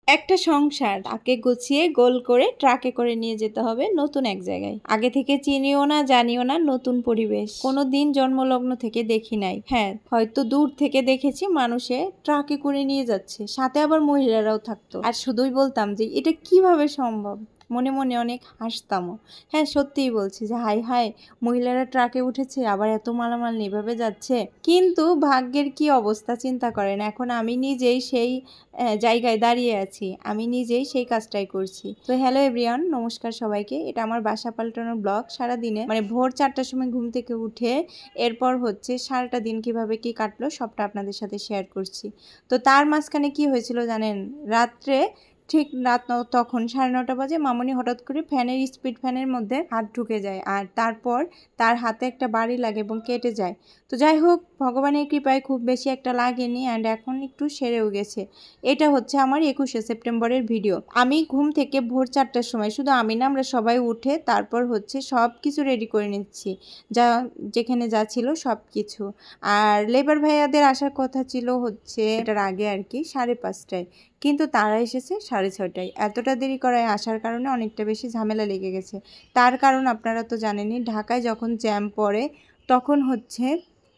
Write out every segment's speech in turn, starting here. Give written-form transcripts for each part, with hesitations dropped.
একটা সংসার তাকে গুছিয়ে গোল করে ট্রাকে করে নিয়ে যেতে হবে নতুন এক জায়গায়। আগে থেকে চিনিও না জানিও না নতুন পরিবেশ, কোনো দিন জন্মলগ্ন থেকে দেখি নাই। হ্যাঁ, হয়তো দূর থেকে দেখেছি মানুষে ট্রাকে করে নিয়ে যাচ্ছে, সাথে আবার মহিলারাও থাকতো, আর শুধুই বলতাম যে এটা কিভাবে সম্ভব। মনে মনে অনেক হাসতামও। হ্যাঁ, সত্যিই বলছি যে হাই হাই, মহিলারা ট্রাকে উঠেছে, আবার এত মালামাল এভাবে যাচ্ছে। কিন্তু ভাগ্যের কি অবস্থা চিন্তা করেন, এখন আমি নিজেই সেই জায়গায় দাঁড়িয়ে আছি, আমি নিজেই সেই কাজটাই করছি। তো হ্যালো এভরিওয়ান, নমস্কার সবাইকে। এটা আমার বাসা পাল্টানোর ব্লগ। সারাদিনে মানে ভোর 4টার সময় ঘুম থেকে উঠে এরপর হচ্ছে সারাটা দিন কিভাবে কি কাটলো সবটা আপনাদের সাথে শেয়ার করছি। তো তার মাঝখানে কি হয়েছিল জানেন, রাত্রে ঠিক তখন 9:30 বাজে মামুনি হঠাৎ করে স্পিড ফ্যানের মধ্যে হাত ঢুকে যায়, আর তারপর তার হাতে একটা বাড়ি লাগে এবং কেটে যায়। তো যাই হোক, ভগবানের কৃপায় খুব বেশি একটা লাগেনি, অ্যান্ড এখন একটু সেরেও গেছে। এটা হচ্ছে আমার 21শে সেপ্টেম্বরের ভিডিও। আমি ঘুম থেকে ভোর 4টার সময়, শুধু আমি না, আমরা সবাই উঠে তারপর হচ্ছে সব কিছু রেডি করে নিচ্ছি, যেখানে যা ছিল সব কিছু। আর লেবার ভাইয়াদের আসার কথা ছিল হচ্ছে এটার আগে আর কি 5:30টায়, কিন্তু তারা এসেছে 6:30টায়। এতটা দেরি করায় আসার কারণে অনেকটা বেশি ঝামেলা লেগে গেছে। তার কারণ আপনারা তো জানেনই, ঢাকায় যখন জ্যাম পড়ে তখন হচ্ছে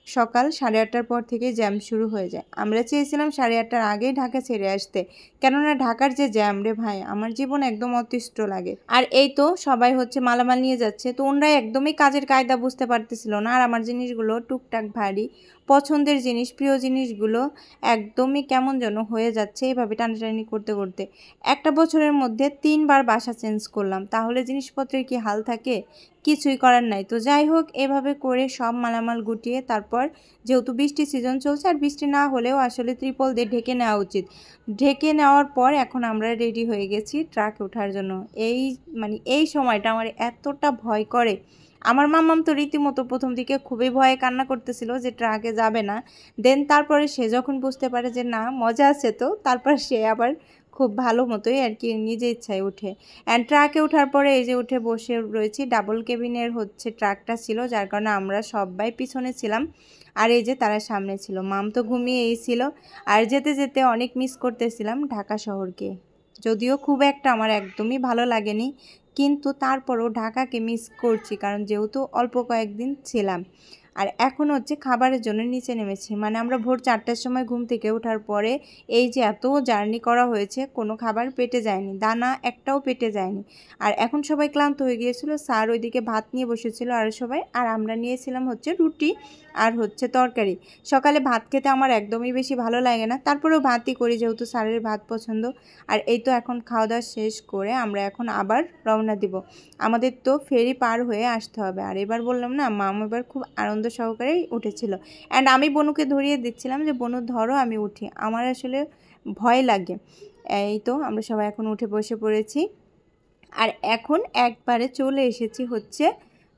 সকাল 8:30টার পর থেকে জ্যাম শুরু হয়ে যায়। আমরা চেয়েছিলাম 8:30টার আগেই ঢাকা ছেড়ে আসতে, কেননা ঢাকার যে জ্যাম রে ভাই, আমার জীবন একদম অতিষ্ঠ লাগে। আর এই তো সবাই হচ্ছে মালামাল নিয়ে যাচ্ছে, তো ওনরা একদমই কাজের কায়দা বুঝতে পারতেছিল না। আর আমার জিনিসগুলো টুকটাক ভারী, পছন্দের জিনিস, প্রিয় জিনিসগুলো একদমই কেমন যেন হয়ে যাচ্ছে এভাবে টানাটানি করতে করতে। একটা বছরের মধ্যে 3বার বাসা চেঞ্জ করলাম, তাহলে জিনিসপত্রের কি হাল থাকে, কিছুই করার নাই। তো যাই হোক, এভাবে করে সব মালামাল গুটিয়ে তারপর, যেহেতু বৃষ্টি সিজন চলছে, আর বৃষ্টি না হলেও আসলে ত্রিপল দিয়ে ঢেকে নেওয়া উচিত, ঢেকে নেওয়ার পর এখন আমরা রেডি হয়ে গেছি ট্রাকে ওঠার জন্য। এই সময়টা আমার এতটা ভয় করে। আমার মাম্মাম তো রীতিমতো প্রথম দিকে খুবই ভয়ে কান্না করতেছিল যে ট্রাকে যাবে না। দেন তারপরে সে যখন বুঝতে পারে যে না, মজা আছে, তো তারপর সে আবার খুব ভালো মতোই আর কি নিজে ইচ্ছায় উঠে। অ্যান্ড ট্রাকে ওঠার পরে এই যে উঠে বসে রয়েছি, ডাবল কেবিনের হচ্ছে ট্রাকটা ছিল, যার কারণে আমরা সবাই পিছনে ছিলাম, আর এই যে তারা সামনে ছিল। মাম তো ঘুমিয়েই ছিল। আর যেতে যেতে অনেক মিস করতেছিলাম ঢাকা শহরকে, যদিও খুব একটা আমার একদমই ভালো লাগেনি, কিন্তু তারপরও ঢাকাকে মিস করছি, কারণ যেহেতু অল্প কয়েকদিন ছিলাম। আর এখন হচ্ছে খাবারের জন্য নিচে নেমেছি, মানে আমরা ভোর 4টার সময় ঘুম থেকে ওঠার পরে এই যে এত জার্নি করা হয়েছে, কোনো খাবার পেটে যায়নি, দানা একটাও পেটে যায়নি। আর এখন সবাই ক্লান্ত হয়ে গিয়েছিল। স্যার ওইদিকে ভাত নিয়ে বসেছিল আর সবাই, আর আমরা নিয়েছিলাম হচ্ছে রুটি আর হচ্ছে তরকারি। সকালে ভাত খেতে আমার একদমই বেশি ভালো লাগে না, তারপরেও ভাতই করি যেহেতু স্যারের ভাত পছন্দ। আর এই তো এখন খাওয়া দাওয়া শেষ করে আমরা এখন আবার রওনা দিব। আমাদের তো ফেরি পার হয়ে আসতে হবে। আর এবার বললাম না, মাম এবার খুব আনন্দ সহকারেই উঠেছিল, অ্যান্ড আমি বনুকে ধরিয়ে দিচ্ছিলাম যে বনু ধরো, আমি উঠি, আমার আসলে ভয় লাগে। এই তো আমরা সবাই এখন উঠে বসে পড়েছি, আর এখন একবারে চলে এসেছি হচ্ছে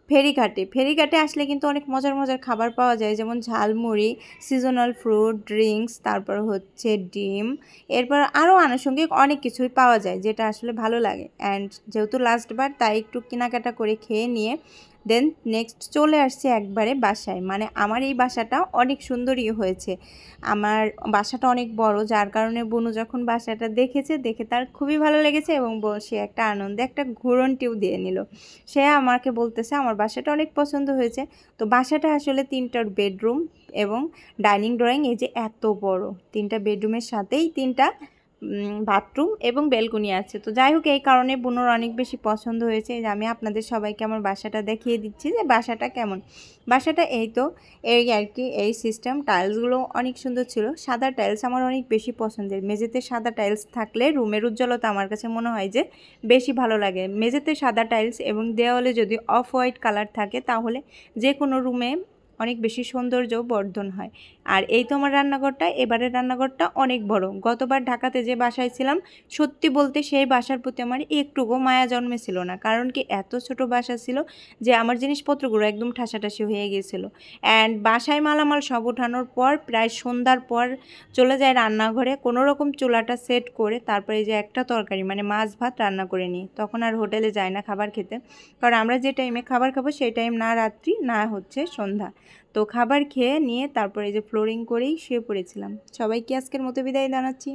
ফেরিঘাটে। ফেরিঘাটে আসলে কিন্তু অনেক মজার মজার খাবার পাওয়া যায়, যেমন ঝালমুড়ি, সিজনাল ফ্রুট, ড্রিঙ্কস, তারপর হচ্ছে ডিম, এরপর আরও আনুষঙ্গিক অনেক কিছুই পাওয়া যায়, যেটা আসলে ভালো লাগে। অ্যান্ড যেহেতু লাস্টবার, তাই একটু কেনাকাটা করে খেয়ে নিয়ে দেন নেক্সট চলে আসছে একবারে বাসায়। মানে আমার এই বাসাটা অনেক সুন্দরই হয়েছে, আমার বাসাটা অনেক বড়, যার কারণে বনু যখন বাসাটা দেখে তার খুবই ভালো লেগেছে, এবং সে একটা আনন্দে একটা ঘুরনটিও দিয়ে নিল। সে আমাকে বলতেছে আমার বাসাটা অনেক পছন্দ হয়েছে। তো বাসাটা আসলে 3টার বেডরুম এবং ডাইনিং ড্রয়িং, এই যে এত বড় 3টা বেডরুমের সাথেই 3টা বাথরুম এবং ব্যালকনি আছে। তো যাই হোক, এই কারণে বোনের অনেক বেশি পছন্দ হয়েছে। যে আমি আপনাদের সবাইকে আমার বাসাটা দেখিয়ে দিচ্ছি যে বাসাটা কেমন। বাসাটা এই তো এই আর কি, এই সিস্টেম। টাইলসগুলো অনেক সুন্দর ছিল, সাদা টাইলস আমার অনেক বেশি পছন্দের। মেঝেতে সাদা টাইলস থাকলে রুমের উজ্জ্বলতা আমার কাছে মনে হয় যে বেশি ভালো লাগে। মেঝেতে সাদা টাইলস এবং দেওয়ালে যদি অফ হোয়াইট কালার থাকে, তাহলে যে কোনো রুমে অনেক বেশি সৌন্দর্য বর্ধন হয়। আর এই তো আমার রান্নাঘরটা, এবারের রান্নাঘরটা অনেক বড়। গতবার ঢাকাতে যে বাসায় ছিলাম, সত্যি বলতে সেই বাসার প্রতি আমার একটুকু মায়া জন্মেছিল না, কারণ কি এত ছোট বাসা ছিল যে আমার জিনিসপত্রগুলো একদম ঠাসাঠাসি হয়ে গিয়েছিল। অ্যান্ড বাসায় মালামাল সব ওঠানোর পর প্রায় সন্ধ্যার পর চলে যায় রান্নাঘরে, কোনো রকম চুলাটা সেট করে তারপরে যে একটা তরকারি মানে মাছ ভাত রান্না করে নিই। তখন আর হোটেলে যায় না খাবার খেতে, কারণ আমরা যে টাইমে খাবার খাবো সেই টাইম না রাত্রি না হচ্ছে সন্ধ্যা। তো খাবার খেয়ে নিয়ে তারপরে যে ফ্লোরিং করেই শুয়ে পড়েছিলাম। সবাইকে আজকের মতো বিদায় জানাচ্ছি।